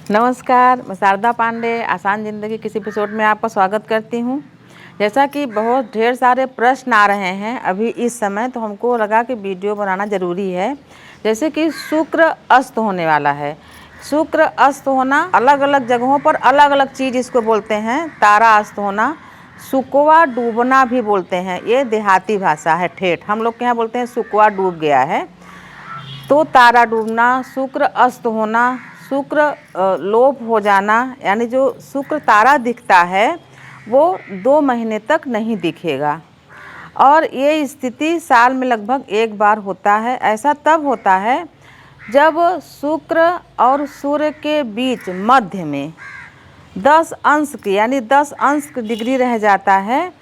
नमस्कार, मैं शारदा पांडे आसान ज़िंदगी किसी एपिसोड में आपका स्वागत करती हूँ। जैसा कि बहुत ढेर सारे प्रश्न आ रहे हैं अभी इस समय, तो हमको लगा कि वीडियो बनाना ज़रूरी है। जैसे कि शुक्र अस्त होने वाला है। शुक्र अस्त होना अलग अलग जगहों पर अलग अलग चीज़ इसको बोलते हैं। तारा अस्त होना, सुकवा डूबना भी बोलते हैं। ये देहाती भाषा है, ठेठ। हम लोग के यहाँ बोलते हैं सुकवा डूब गया है। तो तारा डूबना, शुक्र अस्त होना, शुक्र लोप हो जाना, यानी जो शुक्र तारा दिखता है वो 2 महीने तक नहीं दिखेगा। और ये स्थिति साल में लगभग एक बार होता है। ऐसा तब होता है जब शुक्र और सूर्य के बीच मध्य में 10 अंश की यानी 10 अंश डिग्री रह जाता है,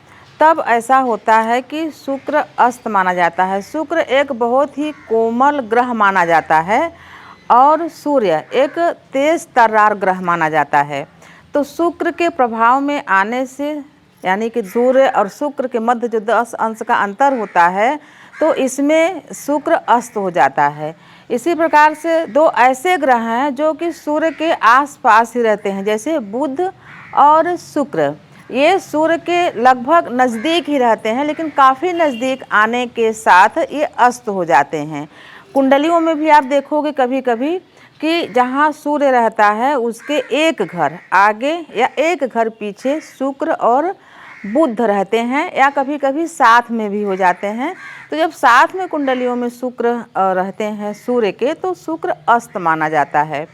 तब ऐसा होता है कि शुक्र अस्त माना जाता है। शुक्र एक बहुत ही कोमल ग्रह माना जाता है और सूर्य एक तेज तर्रार ग्रह माना जाता है। तो शुक्र के प्रभाव में आने से, यानी कि सूर्य और शुक्र के मध्य जो 10 अंश का अंतर होता है, तो इसमें शुक्र अस्त हो जाता है। इसी प्रकार से 2 ऐसे ग्रह हैं जो कि सूर्य के आसपास ही रहते हैं, जैसे बुध और शुक्र। ये सूर्य के लगभग नज़दीक ही रहते हैं, लेकिन काफ़ी नज़दीक आने के साथ ये अस्त हो जाते हैं। कुंडलियों में भी आप देखोगे कभी कभी कि जहाँ सूर्य रहता है उसके एक घर आगे या एक घर पीछे शुक्र और बुध रहते हैं, या कभी कभी साथ में भी हो जाते हैं। तो जब साथ में कुंडलियों में शुक्र रहते हैं सूर्य के, तो शुक्र अस्त माना जाता है।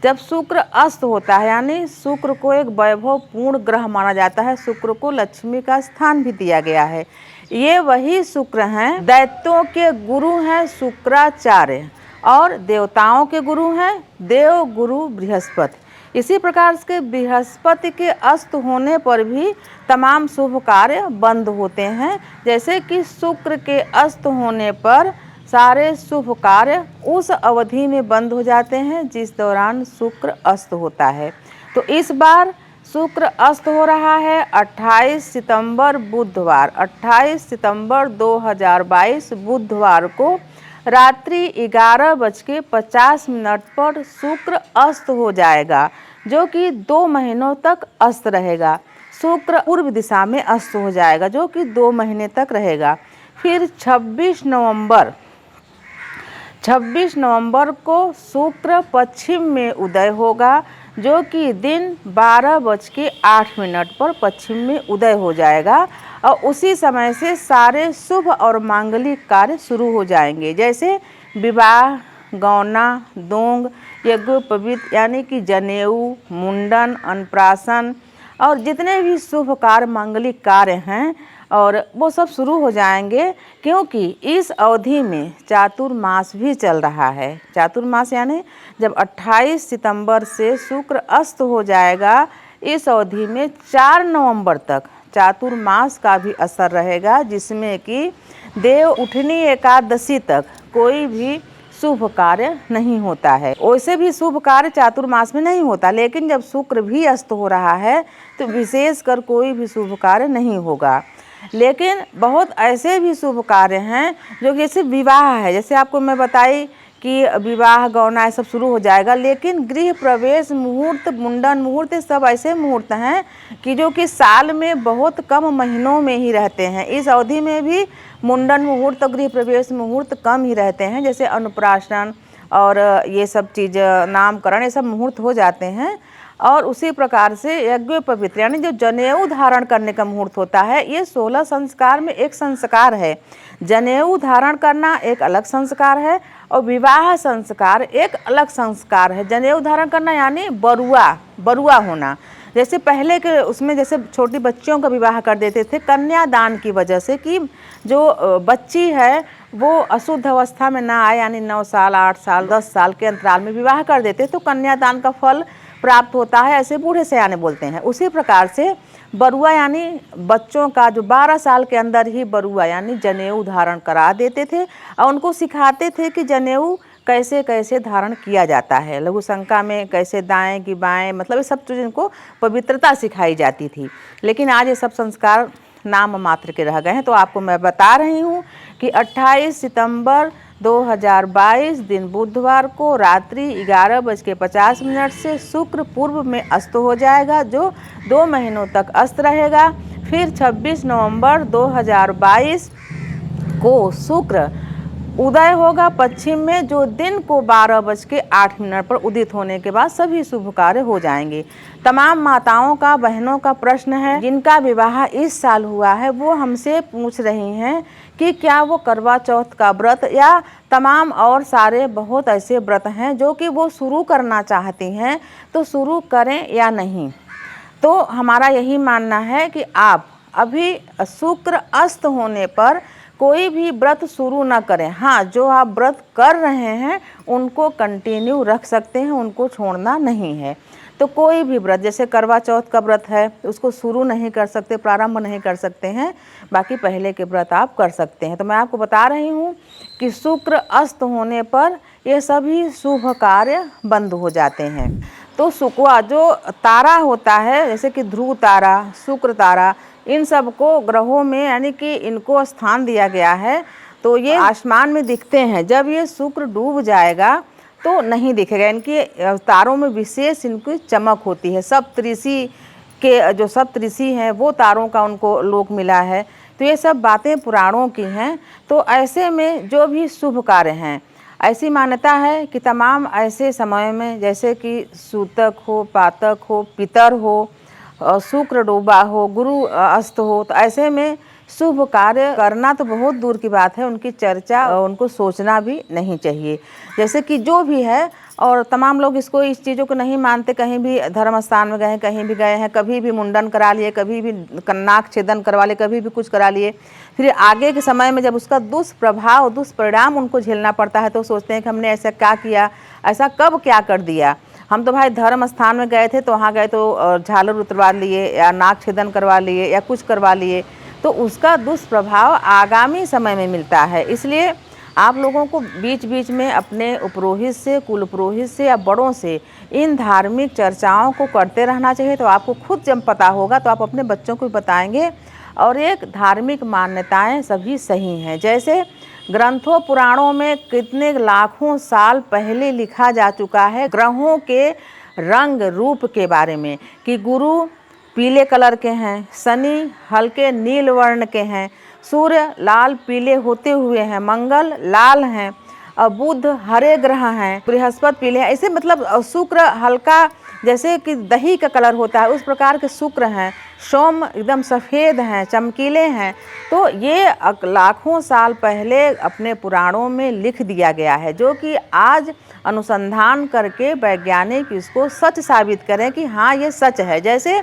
जब शुक्र अस्त होता है, यानी शुक्र को एक वैभवपूर्ण ग्रह माना जाता है। शुक्र को लक्ष्मी का स्थान भी दिया गया है। ये वही शुक्र हैं, दैत्यों के गुरु हैं शुक्राचार्य, और देवताओं के गुरु हैं देव गुरु बृहस्पति। इसी प्रकार से बृहस्पति के अस्त होने पर भी तमाम शुभ कार्य बंद होते हैं। जैसे कि शुक्र के अस्त होने पर सारे शुभ कार्य उस अवधि में बंद हो जाते हैं जिस दौरान शुक्र अस्त होता है। तो इस बार शुक्र अस्त हो रहा है 28 सितंबर बुधवार। 28 सितंबर 2022 बुधवार को रात्रि 11:50 पर शुक्र अस्त हो जाएगा, जो कि 2 महीनों तक अस्त रहेगा। शुक्र पूर्व दिशा में अस्त हो जाएगा, जो कि 2 महीने तक रहेगा। फिर 26 नवंबर को शुक्र पश्चिम में उदय होगा, जो कि दिन 12:08 पर पश्चिम में उदय हो जाएगा। और उसी समय से सारे शुभ और मांगलिक कार्य शुरू हो जाएंगे, जैसे विवाह, गौना, दोंग, यज्ञोपवीत यानी कि जनेऊ, मुंडन, अन्नप्राशन और जितने भी शुभ कार्य मांगलिक कार्य हैं, और वो सब शुरू हो जाएंगे। क्योंकि इस अवधि में चातुर्मास भी चल रहा है। चातुर्मास यानी जब 28 सितंबर से शुक्र अस्त हो जाएगा, इस अवधि में 4 नवंबर तक चातुर्मास का भी असर रहेगा, जिसमें कि देव उठनी एकादशी तक कोई भी शुभ कार्य नहीं होता है। वैसे भी शुभ कार्य चातुर्मास में नहीं होता, लेकिन जब शुक्र भी अस्त हो रहा है तो विशेषकर कोई भी शुभ कार्य नहीं होगा। लेकिन बहुत ऐसे भी शुभ कार्य हैं जो जैसे विवाह है, जैसे आपको मैं बताई कि विवाह गौना सब शुरू हो जाएगा। लेकिन गृह प्रवेश मुहूर्त, मुंडन मुहूर्त, सब ऐसे मुहूर्त हैं कि जो कि साल में बहुत कम महीनों में ही रहते हैं। इस अवधि में भी मुंडन मुहूर्त और गृह प्रवेश मुहूर्त कम ही रहते हैं, जैसे अन्नप्राशन और ये सब चीज़, नामकरण, ये सब मुहूर्त हो जाते हैं। और उसी प्रकार से यज्ञोपवीत यानी जो जनेऊ धारण करने का मुहूर्त होता है, ये 16 संस्कार में एक संस्कार है। जनेऊ धारण करना एक अलग संस्कार है और विवाह संस्कार एक अलग संस्कार है। जनेऊ धारण करना यानी बरुआ होना। जैसे पहले के उसमें जैसे छोटी बच्चियों का विवाह कर देते थे कन्यादान की वजह से, कि जो बच्ची है वो अशुद्ध अवस्था में ना आए, यानी 9 साल, 8 साल, 10 साल के अंतराल में विवाह कर देते, तो कन्यादान का फल प्राप्त होता है, ऐसे बूढ़े सयाने बोलते हैं। उसी प्रकार से बरुआ यानी बच्चों का जो 12 साल के अंदर ही बरुआ यानी जनेऊ धारण करा देते थे, और उनको सिखाते थे कि जनेऊ कैसे कैसे धारण किया जाता है, लघु शंका में कैसे दाएं कि बाएं, मतलब ये सब चीज़ इनको पवित्रता सिखाई जाती थी। लेकिन आज ये सब संस्कार नाम मात्र के रह गए हैं। तो आपको मैं बता रही हूँ कि 28 सितंबर 2022 दिन बुधवार को रात्रि 11:50 से शुक्र पूर्व में अस्त हो जाएगा, जो 2 महीनों तक अस्त रहेगा। फिर 26 नवंबर 2022 को शुक्र उदय होगा पश्चिम में, जो दिन को 12:08 पर उदित होने के बाद सभी शुभ कार्य हो जाएंगे। तमाम माताओं का, बहनों का प्रश्न है जिनका विवाह इस साल हुआ है, वो हमसे पूछ रही हैं कि क्या वो करवा चौथ का व्रत या तमाम और सारे बहुत ऐसे व्रत हैं जो कि वो शुरू करना चाहती हैं, तो शुरू करें या नहीं। तो हमारा यही मानना है कि आप अभी शुक्र अस्त होने पर कोई भी व्रत शुरू ना करें। हाँ, जो आप व्रत कर रहे हैं उनको कंटिन्यू रख सकते हैं, उनको छोड़ना नहीं है। तो कोई भी व्रत, जैसे करवा चौथ का व्रत है, उसको शुरू नहीं कर सकते, प्रारंभ नहीं कर सकते हैं, बाकी पहले के व्रत आप कर सकते हैं। तो मैं आपको बता रही हूँ कि शुक्र अस्त होने पर ये सभी शुभ कार्य बंद हो जाते हैं। तो शुक्र जो तारा होता है, जैसे कि ध्रुव तारा, शुक्र तारा, इन सब को ग्रहों में यानी कि इनको स्थान दिया गया है, तो ये आसमान में दिखते हैं। जब ये शुक्र डूब जाएगा तो नहीं दिखेगा। इनके तारों में विशेष इनकी चमक होती है। सप्तऋषि के जो सप्तऋषि हैं वो तारों का उनको लोक मिला है। तो ये सब बातें पुराणों की हैं। तो ऐसे में जो भी शुभ कार्य हैं, ऐसी मान्यता है कि तमाम ऐसे समय में, जैसे कि सूतक हो, पातक हो, पितर हो, शुक्र डूबा हो, गुरु अस्त हो, तो ऐसे में शुभ कार्य करना तो बहुत दूर की बात है, उनकी चर्चा उनको सोचना भी नहीं चाहिए। जैसे कि जो भी है, और तमाम लोग इसको, इस चीज़ों को नहीं मानते। कहीं भी धर्म स्थान में गए, कहीं भी गए हैं, कभी भी मुंडन करा लिए, कभी भी नाक छेदन करवा लिए, कभी भी कुछ करा लिए, फिर आगे के समय में जब उसका दुष्प्रभाव, दुष्परिणाम उनको झेलना पड़ता है, तो सोचते हैं कि हमने ऐसा क्या किया, ऐसा कब क्या कर दिया। हम तो भाई धर्म स्थान में गए थे, तो वहाँ गए तो झालर उतरवा लिए या नाक छेदन करवा लिए या कुछ करवा लिए, तो उसका दुष्प्रभाव आगामी समय में मिलता है। इसलिए आप लोगों को बीच बीच में अपने उपरोहित से, कुल पुरोहित से या बड़ों से इन धार्मिक चर्चाओं को करते रहना चाहिए। तो आपको खुद जब पता होगा तो आप अपने बच्चों को भी बताएंगे। और एक धार्मिक मान्यताएं सभी सही हैं। जैसे ग्रंथों पुराणों में कितने लाखों साल पहले लिखा जा चुका है ग्रहों के रंग रूप के बारे में, कि गुरु पीले कलर के हैं, शनि हल्के नील वर्ण के हैं, सूर्य लाल पीले होते हुए हैं, मंगल लाल हैं, और बुध हरे ग्रह हैं, बृहस्पति पीले हैं। ऐसे मतलब शुक्र हल्का जैसे कि दही का कलर होता है उस प्रकार के शुक्र हैं, सोम एकदम सफ़ेद हैं, चमकीले हैं। तो ये लाखों साल पहले अपने पुराणों में लिख दिया गया है, जो कि आज अनुसंधान करके वैज्ञानिक इसको सच साबित करें कि हाँ ये सच है। जैसे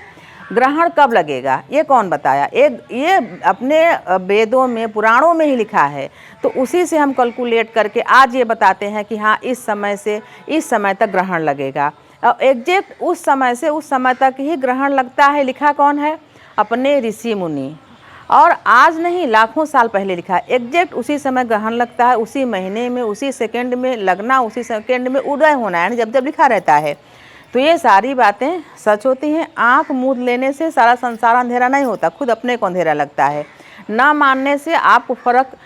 ग्रहण कब लगेगा ये कौन बताया, ये अपने वेदों में, पुराणों में ही लिखा है। तो उसी से हम कैलकुलेट करके आज ये बताते हैं कि हाँ इस समय से इस समय तक ग्रहण लगेगा। और एग्जैक्ट उस समय से उस समय तक ही ग्रहण लगता है। लिखा कौन है? अपने ऋषि मुनि। और आज नहीं, लाखों साल पहले लिखा है। एग्जैक्ट उसी समय ग्रहण लगता है, उसी महीने में, उसी सेकंड में लगना, उसी सेकंड में उदय होना है, जब जब लिखा रहता है। तो ये सारी बातें सच होती हैं। आँख मूंद लेने से सारा संसार अंधेरा नहीं होता, खुद अपने को अंधेरा लगता है। ना मानने से आपको फ़र्क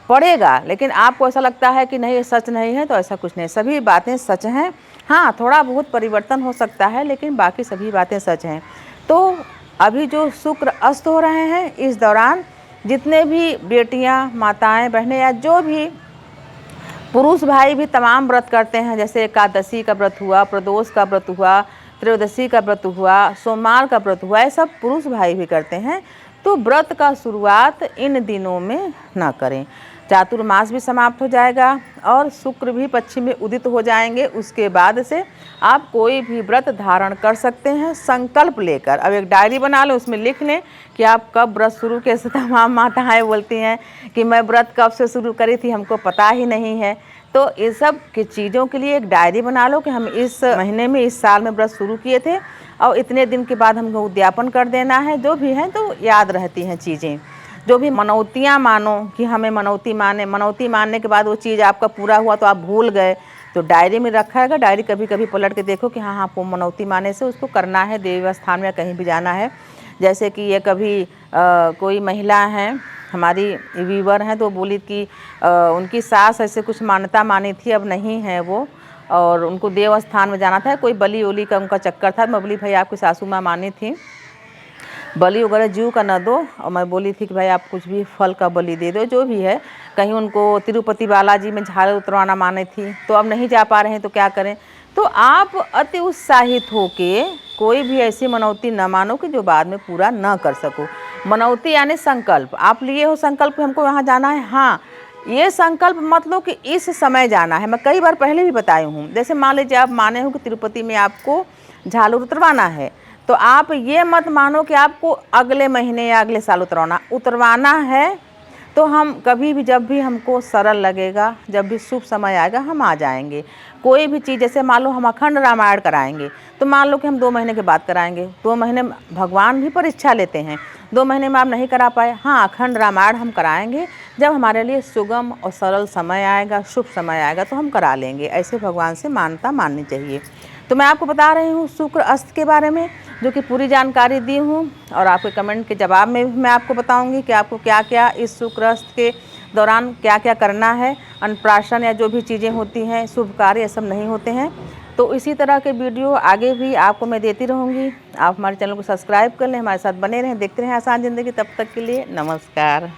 पड़ेगा, लेकिन आपको ऐसा लगता है कि नहीं ये सच नहीं है, तो ऐसा कुछ नहीं, सभी बातें सच हैं। हाँ, थोड़ा बहुत परिवर्तन हो सकता है, लेकिन बाकी सभी बातें सच हैं। तो अभी जो शुक्र अस्त हो रहे हैं, इस दौरान जितने भी बेटियाँ, माताएँ, बहनें या जो भी पुरुष भाई भी तमाम व्रत करते हैं, जैसे एकादशी का व्रत हुआ, प्रदोष का व्रत हुआ, त्रयोदशी का व्रत हुआ, सोमवार का व्रत हुआ, ये सब पुरुष भाई भी करते हैं। तो व्रत का शुरुआत इन दिनों में ना करें। चातुर्मास भी समाप्त हो जाएगा और शुक्र भी पश्चिम में उदित हो जाएंगे। उसके बाद से आप कोई भी व्रत धारण कर सकते हैं संकल्प लेकर। अब एक डायरी बना लें, उसमें लिख लें कि आप कब व्रत शुरू किए। तमाम माताएँ बोलती हैं कि मैं व्रत कब से शुरू करी थी, हमको पता ही नहीं है। तो इस सब की चीज़ों के लिए एक डायरी बना लो कि हम इस महीने में, इस साल में व्रत शुरू किए थे और इतने दिन के बाद हमको उद्यापन कर देना है। जो भी है तो याद रहती हैं चीज़ें। जो भी मनौतियाँ मानो कि हमें मनौती मानने के बाद वो चीज़ आपका पूरा हुआ तो आप भूल गए, तो डायरी में रखा है। डायरी कभी कभी पलट के देखो कि हाँ हाँ वो मनौती माने से उसको करना है, देवी स्थान में कहीं भी जाना है। जैसे कि ये कभी कोई महिला हैं हमारी व्यूवर हैं, तो वो बोली कि उनकी सास ऐसे कुछ मान्यता मानी थी, अब नहीं है वो, और उनको देव स्थान में जाना था, कोई बलि उली का उनका चक्कर था। मैं बोली भाई आपकी सासू माँ मानी थी बलि वगैरह जीव का न दो, और मैं बोली थी कि भाई आप कुछ भी फल का बलि दे दो, जो भी है। कहीं उनको तिरुपति बालाजी में झाड़ू उतरवाना माने थी, तो अब नहीं जा पा रहे हैं तो क्या करें। तो आप अति उत्साहित होके कोई भी ऐसी मनौती न मानो कि जो बाद में पूरा न कर सको। मनौती यानी संकल्प, आप लिए हो संकल्प कि हमको वहाँ जाना है, हाँ ये संकल्प मत लो कि इस समय जाना है। मैं कई बार पहले भी बताई हूँ, जैसे मान लीजिए आप माने हो कि तिरुपति में आपको झालू उतरवाना है, तो आप ये मत मानो कि आपको अगले महीने या अगले साल उतरवाना है। तो हम कभी भी जब भी हमको सरल लगेगा, जब भी शुभ समय आएगा, हम आ जाएंगे। कोई भी चीज़, जैसे मान लो हम अखंड रामायण कराएंगे, तो मान लो कि हम 2 महीने के बाद कराएंगे। 2 महीने भगवान भी परीक्षा लेते हैं, 2 महीने में आप नहीं करा पाए, हाँ अखंड रामायण हम कराएंगे। जब हमारे लिए सुगम और सरल समय आएगा, शुभ समय आएगा, तो हम करा लेंगे। ऐसे भगवान से मानता माननी चाहिए। तो मैं आपको बता रही हूँ शुक्र अस्त के बारे में, जो कि पूरी जानकारी दी हूँ, और आपके कमेंट के जवाब में भी मैं आपको बताऊँगी कि आपको क्या क्या इस शुक्र अस्त के दौरान क्या क्या करना है। अन्नप्राशन या जो भी चीज़ें होती हैं, शुभ कार्य, ये सब नहीं होते हैं। तो इसी तरह के वीडियो आगे भी आपको मैं देती रहूँगी। आप हमारे चैनल को सब्सक्राइब कर लें, हमारे साथ बने रहें, देखते रहें आसान ज़िंदगी। तब तक के लिए नमस्कार।